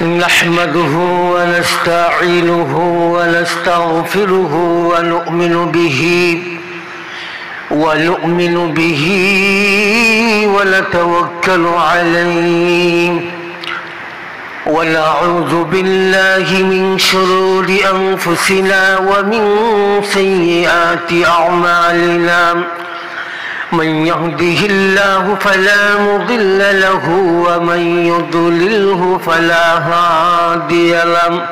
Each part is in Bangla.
نحمده ونستعينه ونستغفره ونؤمن به ونتوكل عليه ونعوذ بالله من شرور أنفسنا ومن سيئات أعمالنا من يهده الله فلا مضل له ومن يضلله فلا هادي له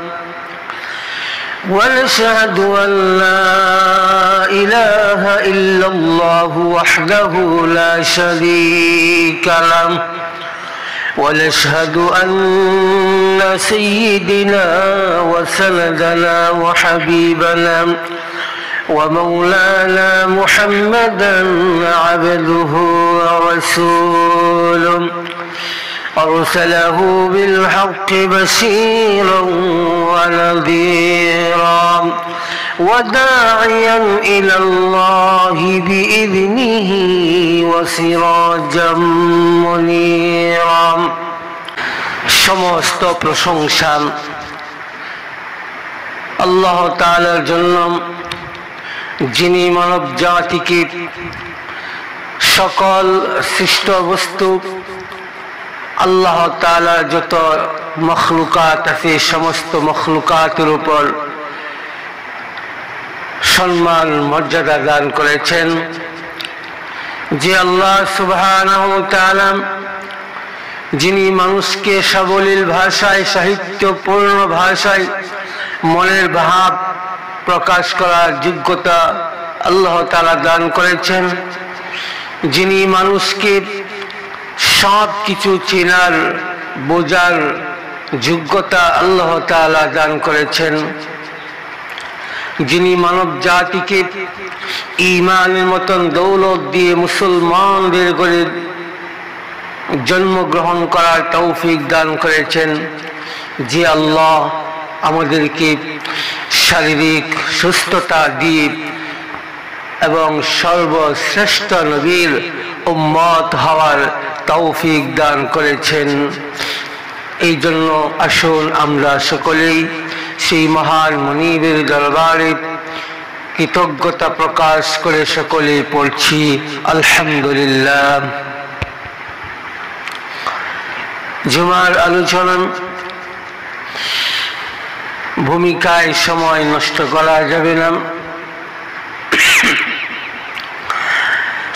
ونشهد أن لا إله إلا الله وحده لا شريك له ونشهد أن سيدنا وسندنا وحبيبنا ومولانا محمدا عبده ورسوله أرسله بالحق بشيرا ونذيرا وداعيا إلى الله بإذنه وسراجا منيرا সমস্ত প্রশংসা আল্লাহ তাআলার জন্য, যিনি মানব জাতিকে সকল সৃষ্ট বস্তু আল্লাহ তাআলার যত মখলুকাত আছে সমস্ত মখলুকাতের উপর সম্মান মর্যাদা দান করেছেন। যে আল্লাহ সুবহানাহু ওয়া তাআলা, যিনি মানুষকে সাবলীল ভাষায়, সাহিত্যপূর্ণ ভাষায় মনের ভাব প্রকাশ করার যোগ্যতা আল্লাহ তাআলা দান করেছেন, যিনি মানুষকে সব কিছু চেনার বোঝার যোগ্যতা আল্লাহ তাআলা দান করেছেন, যিনি মানব জাতিকে ঈমানের মতন দৌলত দিয়ে মুসলমানদের করে জন্মগ্রহণ করার তৌফিক দান করেছেন। যে আল্লাহ আমাদেরকে শারীরিক সুস্থতা দিয়ে এবং সর্বশ্রেষ্ঠ নবীর উম্মত হওয়ার তৌফিক দান করেছেন। এই জন্য আসুন আমরা সকলেই সেই মহান মুনিবের দরবারে কৃতজ্ঞতা প্রকাশ করে সকলে পড়ছি আলহামদুলিল্লাহ। জুমার আলোচনা ভূমিকায় সময় নষ্ট করা যাবে না।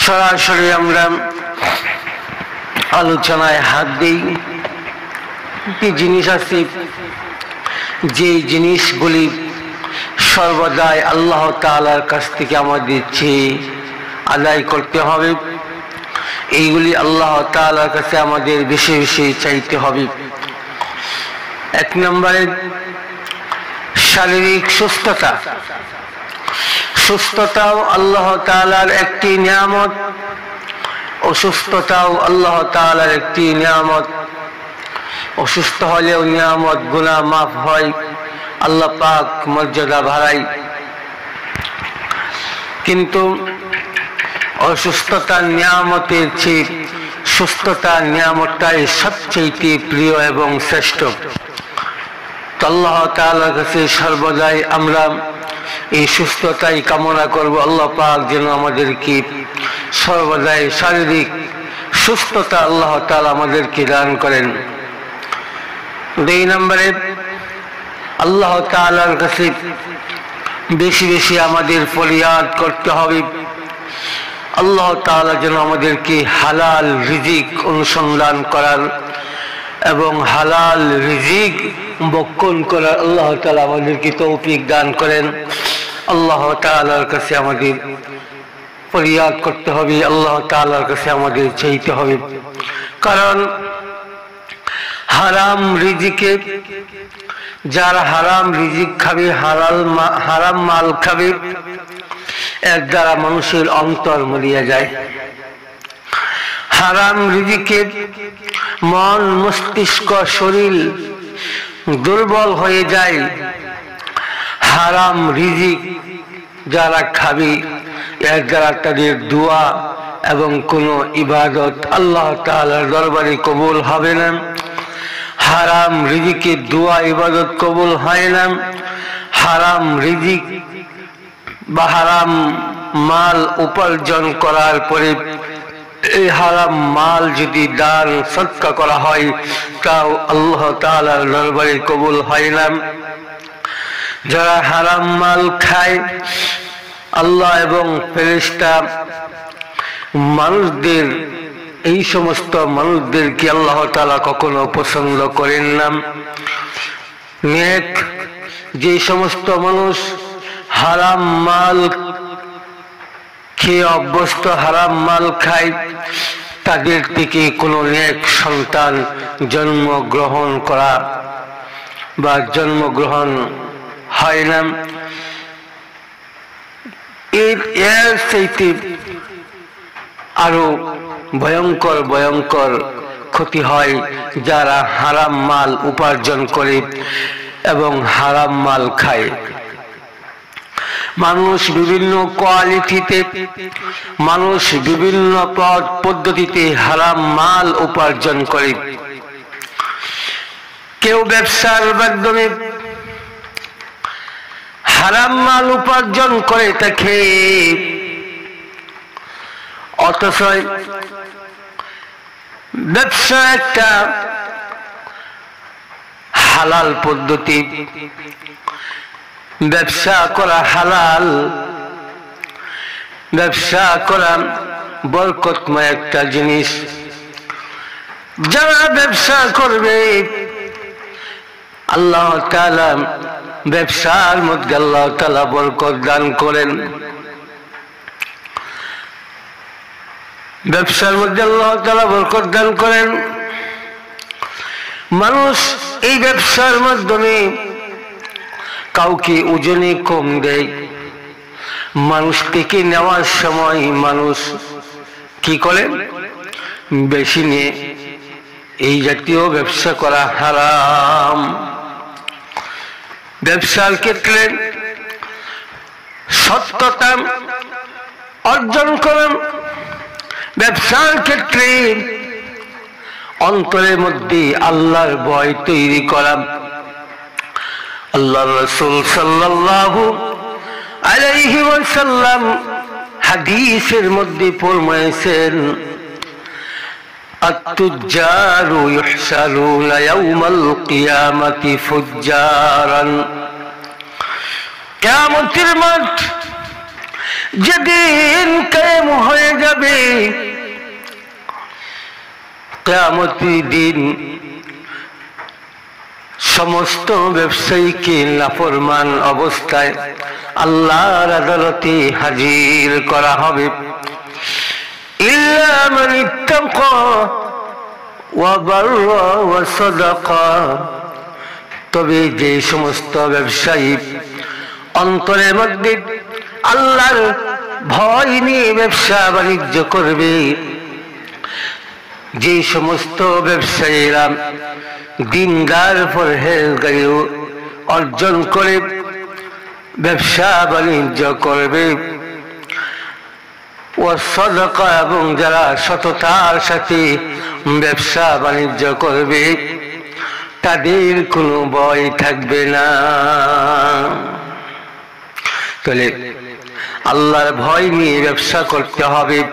সরাসরি আমরা আলোচনায় হাত দিই। কি জিনিস আছে, যে জিনিসগুলি সর্বদাই আল্লাহ তাআলার কাছ থেকে আমাদের চেয়ে আদায় করতে হবে, এইগুলি আল্লাহ তাআলার কাছে আমাদের বেশি বেশি চাইতে হবে। এক নম্বরে শারীরিক সুস্থতা। সুস্থতাও আল্লাহ তাআলার একটি নিয়ামত, অসুস্থতাও আল্লাহ তাআলার একটি নিয়ামত। অসুস্থ হলেও নিয়ামত, গুনাহ মাফ হয়, আল্লাহ পাক মর্যাদা বাড়ায়। কিন্তু অসুস্থতার নিয়ামতের চেয়ে সুস্থতার নিয়ামতটাই সবচেয়ে প্রিয় এবং শ্রেষ্ঠ। আল্লাহ তাআলার কাছে সর্বদাই আমরা এই সুস্থতাই কামনা করব। আল্লাহ পাক যেন আমাদেরকে সর্বদাই শারীরিক সুস্থতা আল্লাহ তাআলা আমাদেরকে দান করেন। দুই নম্বরে আল্লাহ তাআলার কাছে বেশি বেশি আমাদের ফরিয়াদ করতে হবে, আল্লাহ তাআলা যেন আমাদেরকে হালাল রিজিক অনুসন্ধান করার এবং হালাল রিজিক বক্ষণ করার আল্লাহ তাআলা আমাদেরকে তৌফিক দান করেন। আল্লাহ তাআলার কাছে আমাদের ফরিয়াদ করতে হবে, আল্লাহ তাআলার কাছে আমাদের চাইতে হবে। কারণ হারাম রিজিকে, যারা হারাম রিজিক খাবে, হারাম মাল খাবে, এর দ্বারা মানুষের অন্তর মরিয়া যায়। হারাম রিজিকে মন, মস্তিষ্ক, শরীর দুর্বল হয়ে যায়। হারাম রিজিক যারা খাবে এর দ্বারা তাদের দোয়া এবং কোনো ইবাদত আল্লাহ তাআলার দরবারে কবুল হবে না। হারাম রিজিকে দোয়া ইবাদত কবুল হয় না। হারাম রিজিক বা হারাম মাল উপার্জন করার পরে এই হারাম মাল যদি দান সদকা করা হয় তাও আল্লাহ তাআলার দরবারে কবুল হয় না। যারা হারাম মাল খায় আল্লাহ এবং ফেরেশতা মানুষদের এই সমস্ত মানুষদেরকে আল্লাহ তাআলা কখনো পছন্দ করেন না। নেক যে সমস্ত মানুষ হারাম মাল খেয়ে অভ্যস্ত, হারাম মাল খায়, তাদের থেকে কোনো নেক সন্তান জন্মগ্রহণ করা বা জন্মগ্রহণ হয় না। এর চাইতে আরো ভয়ঙ্কর ভয়ঙ্কর ক্ষতি হয় যারা হারাম মাল উপার্জন করে এবং হারাম মাল খায়। মানুষ বিভিন্ন কোয়ালিটিতে, মানুষ বিভিন্ন পদ্ধতিতে হারাম মাল উপার্জন করে। কেউ ব্যবসার মাধ্যমে হারাম মাল উপার্জন করে থাকে, অথচ ব্যবসা একটা হালাল পদ্ধতি, ব্যবসা করা হালাল, ব্যবসা করা বরকতময় একটা জিনিস। যারা ব্যবসা করবে আল্লাহ তাআলা ব্যবসার মধ্যে আল্লাহ তাআলা বরকত দান করেন। ব্যবসার মধ্যে আল্লাহ তাআলা বরকত দান করেন। মানুষ এই ব্যবসার মাধ্যমে কাউকে ওজনে কম দেয়, মানুষ থেকে নেওয়ার সময় মানুষ কি করে বেশি নিয়ে। এই জাতীয় ব্যবসা করা হারাম। ব্যবসার ক্ষেত্রে সত্যতা অর্জন করেন, ব্যবসার ক্ষেত্রে অন্তরের মধ্যে আল্লাহর ভয় তৈরি করা। আল্লাহ রাসূল সাল্লাল্লাহু আলাইহি ওয়াসাল্লাম হাদিসের মধ্যে ফরমায়েছেন, আত-তুজ্জারু ইহশারুনা ইয়াওমাল কিয়ামাতি ফুজ্জারান। কিয়ামতের মাঠ যেদিন কায়েম হয়ে যাবে, কিয়ামতের দিন সমস্ত ব্যবসায়ীকে নাফরমান অবস্থায় আল্লাহর আদালতে হাজির করা হবে। ইল্লা মান ইত্তাকা ওয়া বাররা ওয়া সাদাকা। তবে যে সমস্ত ব্যবসায়ী অন্তরের মধ্যে আল্লাহর ভয় নিয়ে ব্যবসা বাণিজ্য করবে, যে সমস্ত ব্যবসায়ীরা দিনদার পরহেজগারি অর্জন করে ব্যবসা বাণিজ্য করবে, ও সাদাকা এবং যারা সততার সাথে ব্যবসা বাণিজ্য করবে, তাদের কোনো ভয় থাকবে না। তাহলে আল্লাহর ভয় নিয়ে ব্যবসা করতে হবে।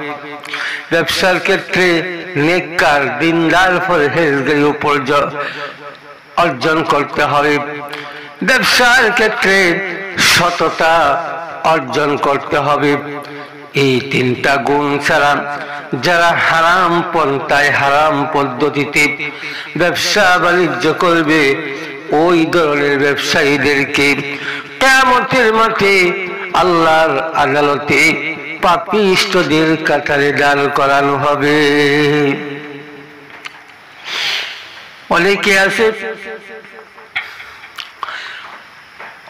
ব্যবসার ক্ষেত্রে নেককার দিনদার পরহেজগারি অর্জন করতে হবে। ব্যবসার ক্ষেত্রে সততা অর্জন করতে হবে। এই তিনটা গুণ ছাড়া যারা হারাম পন্থায় হারাম পদ্ধতিতে ব্যবসা বাণিজ্য করবে, ওই ধরনের ব্যবসায়ীদেরকে কিয়ামতের মাঠে আল্লাহর আদালতে পাপিষ্ঠদের কাতারে দাঁড় করানো হবে। অনেকে আছে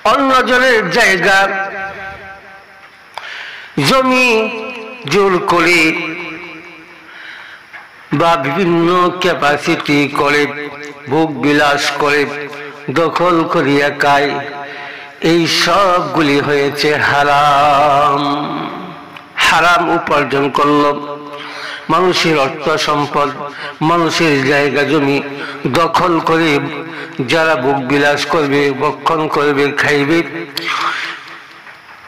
অন্যজনের জায়গা জমি জোর করে বা বিভিন্ন ক্যাপাসিটি করে ভোগ বিলাস করে দখল করিয়া খায়। এই সবগুলি হয়েছে হারাম। হারাম উপার্জন করল, মানুষের অর্থ সম্পদ, মানুষের জায়গা জমি দখল করে যারা ভোগ বিলাস করবে, ভক্ষণ করবে, খাইবে,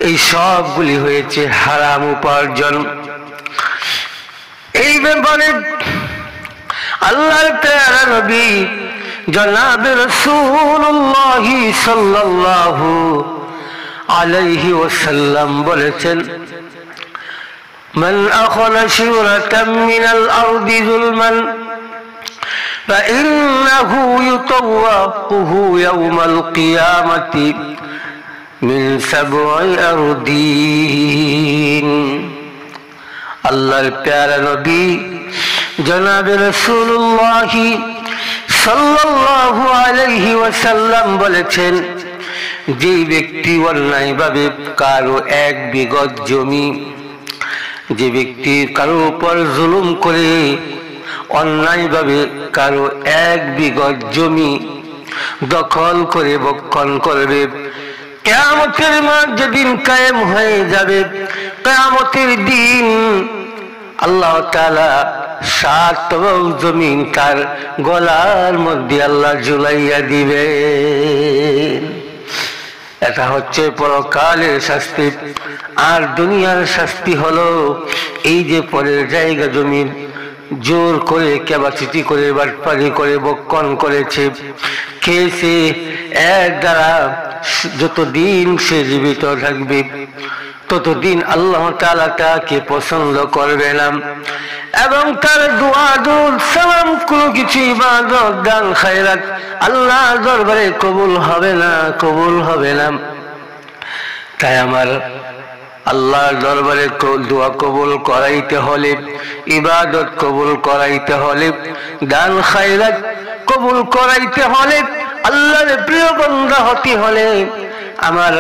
এই সবগুলি হয়েছে হারাম উপার্জন। এই ব্যাপারে আল্লাহর প্যারা নবী জনাবে রাসূলুল্লাহ সাল্লাল্লাহু আলাইহি ওয়াসাল্লাম বলেছেন, মান আখাযা শিরাতাম মিনাল আরদি যুলমান ফাইন্নাহু ইউতাওয়াকুহু ইয়াওমাল কিয়ামাতি মিন সাবঈ আরদিন। আল্লাহর প্যারা নবী জনাবে রাসূলুল্লাহ সাল্লাল্লাহু আলাইহি ওয়াসাল্লাম বলেছেন, যে ব্যক্তি অন্যায়ভাবে কারো এক বিঘত জমি, যে ব্যক্তি কারো উপর জুলুম করে অন্যায়ভাবে কারো এক বিঘত জমি দখল করে ভক্ষণ করবে, কিয়ামতের মাঠ যেদিন কায়েম হয়ে যাবে, কিয়ামতের দিন আল্লাহ তাআলা 7 তরফ জমিন তার গলার মধ্যে আল্লাহ ঝুলাইয়া দিবেন। এটা হচ্ছে পরকালের শাস্তি। আর দুনিয়ার শাস্তি হলো এই যে পরের জায়গা জমি জোর করে ক্যাপাসিটি করে বাটপারি করে ভক্ষণ করেছে, খেয়েছে, এর দ্বারা যতদিন সে জীবিত থাকবে ততদিন আল্লাহ তাআলা তাকে পছন্দ করবে না, এবং তার দোয়া দুরূদ সালাম কোনো কিছু ইবাদত দান খায়রাত আল্লাহর দরবারে কবুল হবে না, কবুল হবে না। তাই আমার আল্লাহর দরবারে দোয়া কবুল করাইতে হলে, ইবাদত কবুল করাইতে হলে, দান খায়রাত কবুল করাইতে হলে, আল্লাহর প্রিয় বান্দা হতে হলে আমার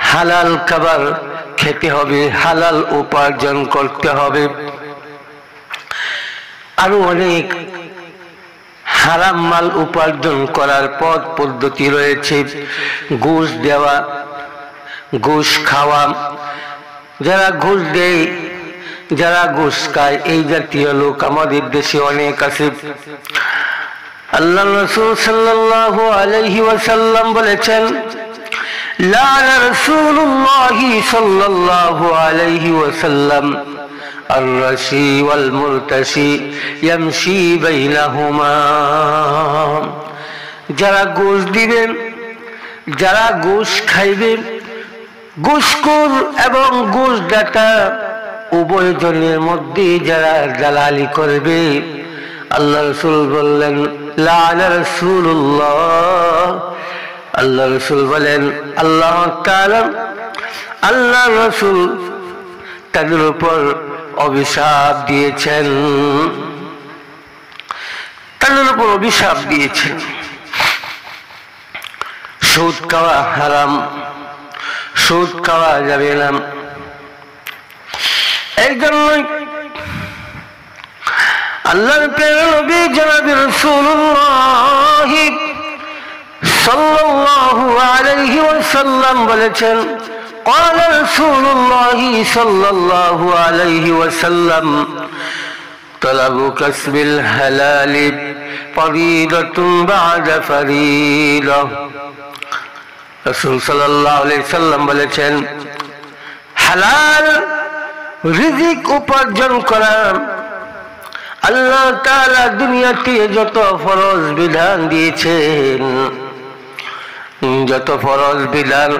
হালাল খাবার খেতে হবে, হালাল উপার্জন করতে হবে। আরো অনেক হারাম মাল উপার্জন করার পথ পদ্ধতি রয়েছে। ঘুষ দেওয়া, ঘুষ খাওয়া, যারা ঘুষ দেয়, যারা ঘুষ খায়, এই জাতীয় লোক আমাদের দেশে অনেক আছে। আল্লাহ রাসূল সাল্লাল্লাহু আলাইহি ওয়াসাল্লাম বলেছেন, লা'না রাসূলুল্লাহ সাল্লাল্লাহু আলাইহি ওয়াসাল্লাম আর-রাশি ওয়াল মুরতাশি ইয়ামশি বাইনাহুমা। যারা ঘুষ দিবেন, যারা ঘুষ খাইবেন, ঘুষখোর এবং ঘুষদাতা উভয়জনের মধ্যে যারা দালালি করবে, আল্লাহ রাসূল বললেন লা'না রাসূলুল্লাহ, আল্লাহ রাসূল বলেন আল্লাহ তাআলা, আল্লাহ রাসূল তাদের উপর অভিশাপ দিয়েছেন, তাদের উপর অভিশাপ দিয়েছেন। সুদ খাওয়া হারাম, সুদ খাওয়া যাবে না। এই জন্যই আল্লাহর প্রিয় নবী জনাব রাসূলুল্লাহ সাল্লাল্লাহু আলাইহি ওয়াসাল্লাম বলেছেন, قال رسول الله صلى الله عليه وسلم طلب كسب الحلال فريضة بعد فريضة। রাসূল সাল্লাল্লাহু আলাইহি সাল্লাম বলেছেন, হালাল রিজিক উপার্জন করা আল্লাহ তাআলা দুনিয়াতে যত ফরজ বিধান দিয়েছেন, যত ফরজ বিধান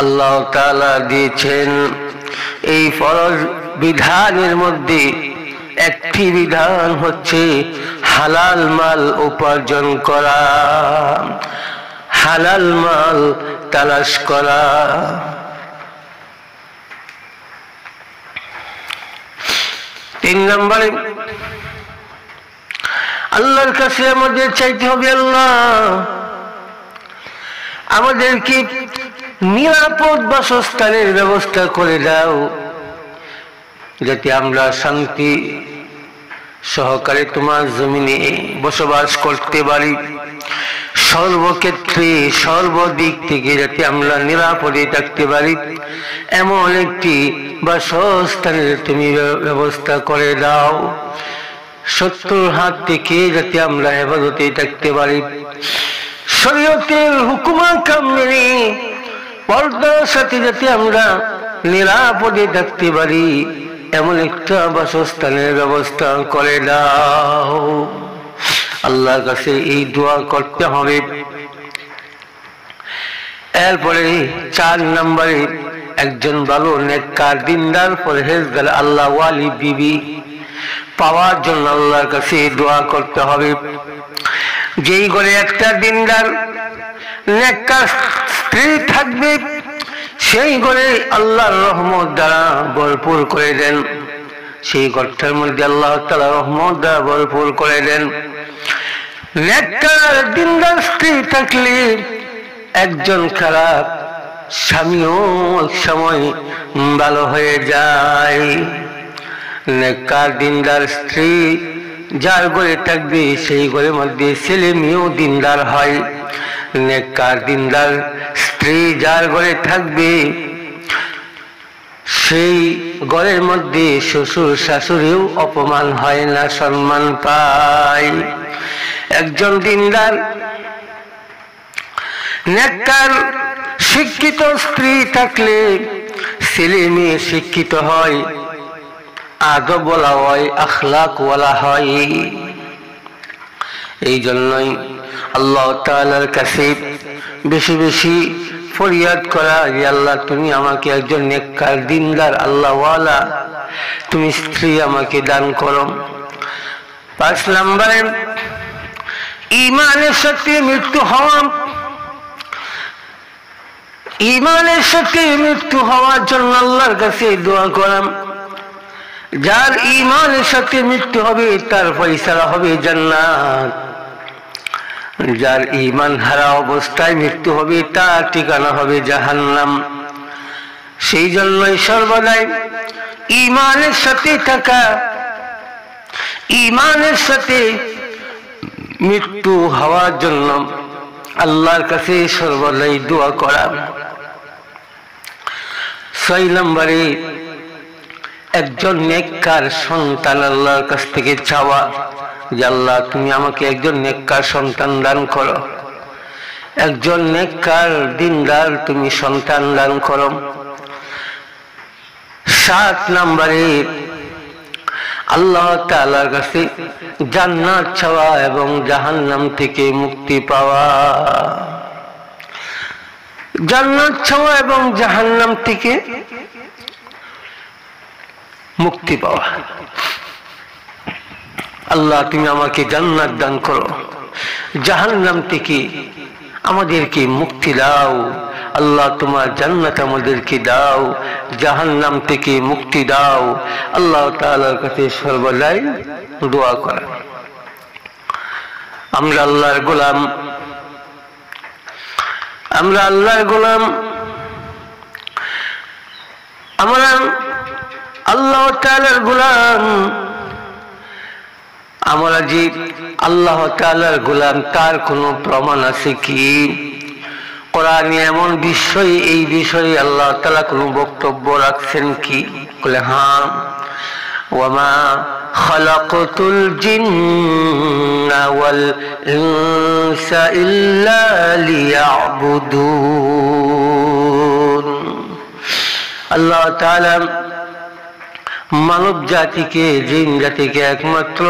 আল্লাহ তাআলা দিয়েছেন, এই ফরজ বিধানের মধ্যে একটি বিধান হচ্ছে হালাল মাল উপার্জন করা, হালাল মাল তালাশ করা। তিন নম্বরে আল্লাহর কাছে আমাদের চাইতে হবে, আল্লাহ আমাদেরকে নিরাপদ বাসস্থানের ব্যবস্থা করে দাও, যাতে আমরা শান্তি সহকারে তোমার জমিনে বসবাস করতে পারি, সর্বক্ষেত্রে সর্বদিক থেকে যাতে আমরা নিরাপদে থাকতে পারি এমন একটি বাসস্থানের তুমি ব্যবস্থা করে দাও। শত্রুর হাত থেকে যাতে আমরা হেফাজতে থাকতে পারি, শরীয়তের হুকুম আহকাম মেনে পর্দার সাথে যাতে আমরা নিরাপদে থাকতে পারি এমন একটা বাসস্থানের ব্যবস্থা করে দাও। আল্লাহর কাছে এই দোয়া করতে হবে। এরপরে 4 নম্বরে একজন ভালো নেককার দিনদার পরহেজগার আল্লাহ ওয়ালি বিবি পাওয়ার জন্য আল্লাহর কাছে দোয়া করতে হবে। যেই ঘরে একটা দিনদার নেককার স্ত্রী থাকবে সেই ঘরে আল্লাহর রহমত দ্বারা ভরপুর করে দেন, সেই ঘরটার মধ্যে আল্লাহ তাআলা রহমত দ্বারা ভরপুর করে দেন। নেককার দিনদার স্ত্রী থাকলে একজন খারাপ স্বামীও এক সময় ভালো হয়ে যায়। নেককার দিনদার স্ত্রী যার ঘরে থাকবে সেই ঘরের মধ্যে ছেলে মেয়েও দিনদার হয়। নেককার দিনদার স্ত্রী যার ঘরে থাকবে সেই ঘরের মধ্যে শ্বশুর শাশুড়িও অপমান হয় না, সম্মান পায়। একজন দিনদার নেককার শিক্ষিত স্ত্রী থাকলে ছেলে মেয়ে শিক্ষিত হয়, আদব বলা হয়, আখলাক ওয়ালা হয়। এই জন্যই আল্লাহ তাআলার কাছে বেশি বেশি ফরিয়াদ করা যে আল্লাহ তুমি আমাকে একজন নেককার দিনদার আল্লাহ ওয়ালা তুমি স্ত্রী আমাকে দান করো। 5 নম্বরে ঈমানের সাথে মৃত্যু হওয়া। ঈমানের সাথে মৃত্যু হওয়ার জন্য আল্লাহর কাছে দোয়া করা। যার ঈমানের সাথে মৃত্যু হবে তার ফয়সালা হবে জান্নাত, যার ঈমান হারা অবস্থায় মৃত্যু হবে তার ঠিকানা হবে জাহান্নাম। সেই জন্যই সর্বদাই ঈমানের সাথে থাকা, ঈমানের সাথে মৃত্যু হওয়ার জন্য আল্লাহর কাছে সর্বদাই দোয়া করা। 6 নম্বরে একজন নেককার সন্তান আল্লাহর কাছ থেকে চাওয়া যে আল্লাহ তুমি আমাকে একজন নেককার সন্তান দান করো, একজন নেককার দিনদার তুমি সন্তান দান করো। 7 নম্বরে আল্লাহ তাআলার কাছে জান্নাত চাওয়া এবং জাহান্নাম থেকে মুক্তি পাওয়া। জান্নাত চাওয়া এবং জাহান্নাম থেকে মুক্তি পাওয়া। আল্লাহ তুমি আমাকে জান্নাত দান করো, জাহান্নাম থেকে আমাদেরকে মুক্তি দাও। আল্লাহ তোমার জান্নাত আমাদেরকে দাও, জাহান্নাম থেকে মুক্তি দাও। আল্লাহ তাআলার কাছে সর্বদাই দোয়া করা। আমরা আল্লাহর গোলাম, আমরা আল্লাহর গোলাম, আমরা আল্লাহ তাআলার গোলাম। আমরা যে আল্লাহ তাআলার গোলাম তার কোনো প্রমাণ আছে কি? কোরআনে এমন বিষয়, এই বিষয়ে আল্লাহ তাআলা কোনো বক্তব্য রাখছেন কি? বলে হ্যাঁ, ওয়ামা খালাকতুল জিন্না ওয়াল ইনসা ইল্লা লিয়াবুদুন। আল্লাহ তাআলা মানব জাতিকে, জিন জাতিকে একমাত্র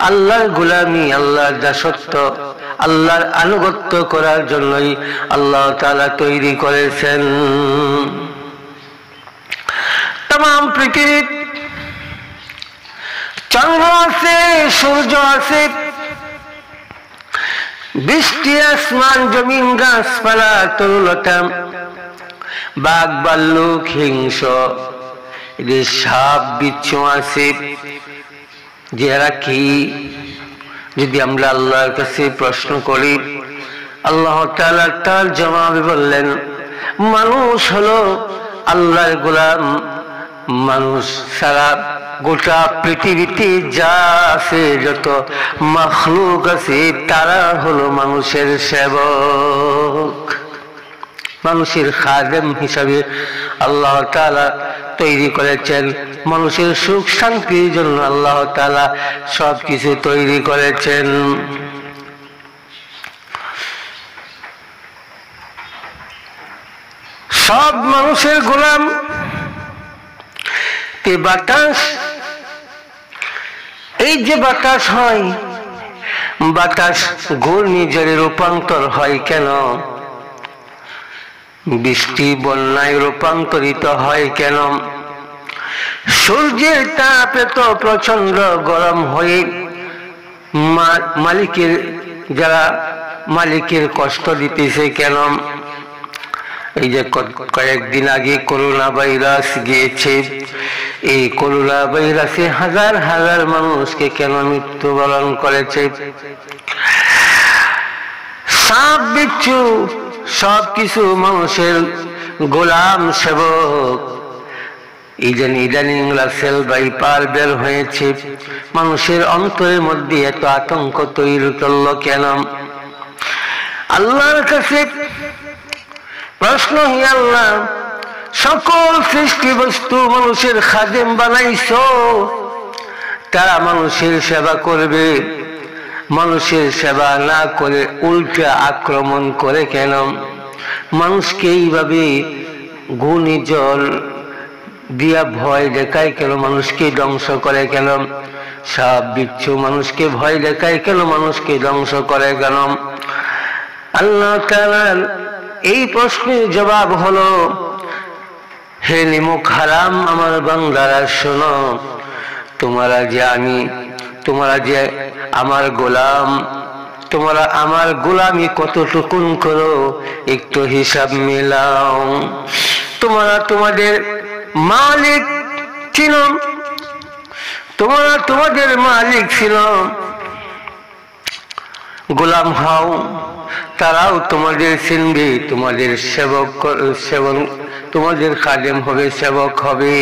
আল্লাহর গোলামি, আল্লাহর দাসত্ব, আল্লাহর আনুগত্য করার জন্যই আল্লাহ তাআলা তৈরি করেছেন। तमाम পৃথিবী চন্দ্র আছে, সূর্য আছে, বৃষ্টি, আসমান, জমিন, গাছপালা, তরুলতা, বাঘ, ভাল্লুক, হিংস, এদের সাপ বিচ্ছু আছে। যারা কি যদি আমরা আল্লাহর কাছে প্রশ্ন করি, আল্লাহ তাআলা তার জবাবে বললেন মানুষ হলো আল্লাহর গোলাম, মানুষ ছাড়া গোটা পৃথিবীতে যা আছে, যত মাখলুক আছে, তারা হলো মানুষের সেবক, মানুষের খাদেম হিসাবে আল্লাহ তাআলা তৈরি করেছেন। মানুষের সুখ শান্তির জন্য আল্লাহ তাআলা সবকিছু তৈরি করেছেন। সব মানুষের গোলাম। বাতাস, এই যে বাতাস হয়, বাতাস ঘূর্ণিঝড়ে রূপান্তর হয় কেন? বৃষ্টি বন্যায় রূপান্তরিত হয় কেন? সূর্যের তাপ এত প্রচন্ড গরম হয়ে মালিকের কষ্ট দিতেছে কেন? এই যে কয়েকদিন আগে করোনা ভাইরাস গিয়েছে, এই করোনা ভাইরাসে হাজার হাজার মানুষকে কেন মৃত্যুবরণ করেছে? সাপ বিচ্ছু সবকিছু মানুষের গোলাম সেবক। ইদানিং রাসেল ভাইপার বের হয়েছে, মানুষের অন্তরের মধ্যে এত আতঙ্ক তৈরি করলো কেন? আল্লাহর কাছে প্রশ্ন, হি আল্লাহ, সকল সৃষ্টি বস্তু মানুষের খাদেম বানাইছো, তারা মানুষের সেবা করবে, মানুষের সেবা না করে উল্টা আক্রমণ করে কেন? মানুষকে এইভাবে ঘূর্ণিঝড় দিয়া ভয় দেখায় কেন? মানুষকে ধ্বংস করে কেন? সাপ বিচ্ছু মানুষকে ভয় দেখায় কেন? মানুষকে ধ্বংস করে কেন? আল্লাহ তাআলার এই প্রশ্নের জবাব হলো, হে নিমুখ হারাম আমার বান্দারা, শোনো, তোমরা যে আমার গোলাম, তোমরা আমার গোলামি কতটুকুন করো একটু হিসাব মিলাও। তোমরা তোমাদের মালিক ছিল, তোমরা তোমাদের মালিক ছিল, গোলাম হও, তারাও তোমাদের চিনবে, তোমাদের সেবক, তোমাদের খাদেম হবে, সেবক হবে।